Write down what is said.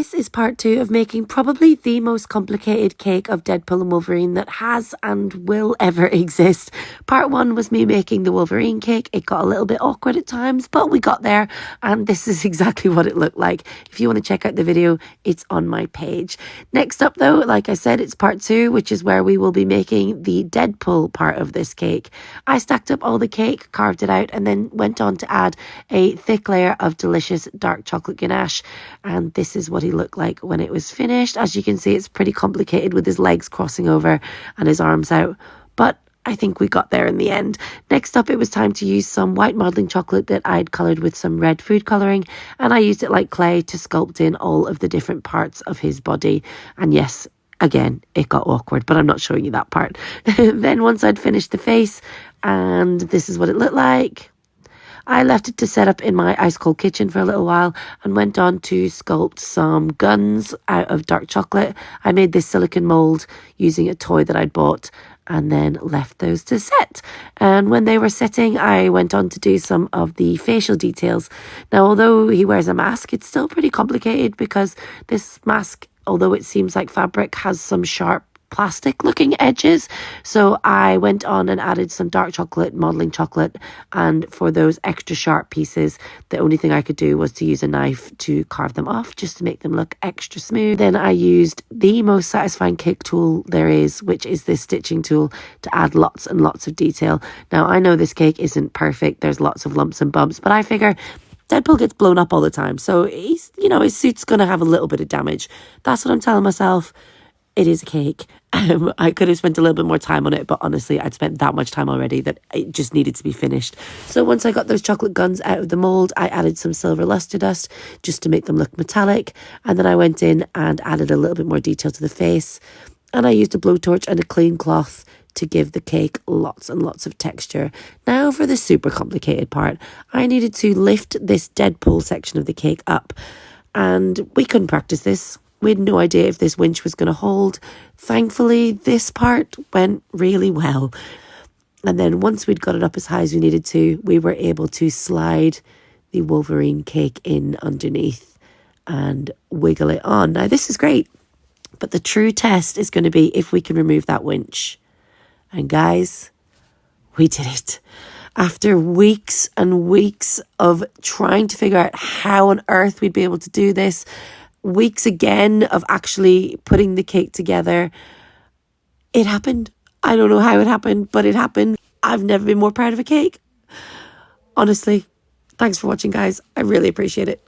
This is part 2 of making probably the most complicated cake of Deadpool and Wolverine that has and will ever exist. Part 1 was me making the Wolverine cake. It got a little bit awkward at times, but we got there, and this is exactly what it looked like. If you want to check out the video, it's on my page. Next up though, like I said, it's part 2, which is where we will be making the Deadpool part of this cake. I stacked up all the cake, carved it out, and then went on to add a thick layer of delicious dark chocolate ganache, and this is what he looked like when it was finished. As you can see, it's pretty complicated with his legs crossing over and his arms out, but I think we got there in the end. Next up, it was time to use some white modelling chocolate that I'd coloured with some red food colouring, and I used it like clay to sculpt in all of the different parts of his body. And yes, again, it got awkward, but I'm not showing you that part. Then once I'd finished the face, and this is what it looked like, I left it to set up in my ice cold kitchen for a little while and went on to sculpt some guns out of dark chocolate. I made this silicone mould using a toy that I'd bought and then left those to set. And when they were setting, I went on to do some of the facial details. Now, although he wears a mask, it's still pretty complicated because this mask, although it seems like fabric, has some sharp plastic looking edges. So I went on and added some dark chocolate, modelling chocolate, and for those extra sharp pieces, the only thing I could do was to use a knife to carve them off just to make them look extra smooth. Then I used the most satisfying cake tool there is, which is this stitching tool, to add lots and lots of detail. Now, I know this cake isn't perfect, there's lots of lumps and bumps, but I figure Deadpool gets blown up all the time, so he's, his suit's gonna have a little bit of damage. That's what I'm telling myself. It is a cake. I could have spent a little bit more time on it, but honestly, I'd spent that much time already that it just needed to be finished. So once I got those chocolate guns out of the mould, I added some silver luster dust just to make them look metallic. And then I went in and added a little bit more detail to the face. And I used a blowtorch and a clean cloth to give the cake lots and lots of texture. Now for the super complicated part. I needed to lift this Deadpool section of the cake up. And we couldn't practice this. We had no idea if this winch was going to hold. Thankfully, this part went really well. And then once we'd got it up as high as we needed to, we were able to slide the Wolverine cake in underneath and wiggle it on. Now, this is great, but the true test is going to be if we can remove that winch. And guys, we did it. After weeks and weeks of trying to figure out how on earth we'd be able to do this, weeks again of actually putting the cake together, it happened. I don't know how it happened, but it happened. I've never been more proud of a cake. Honestly, thanks for watching, guys. I really appreciate it.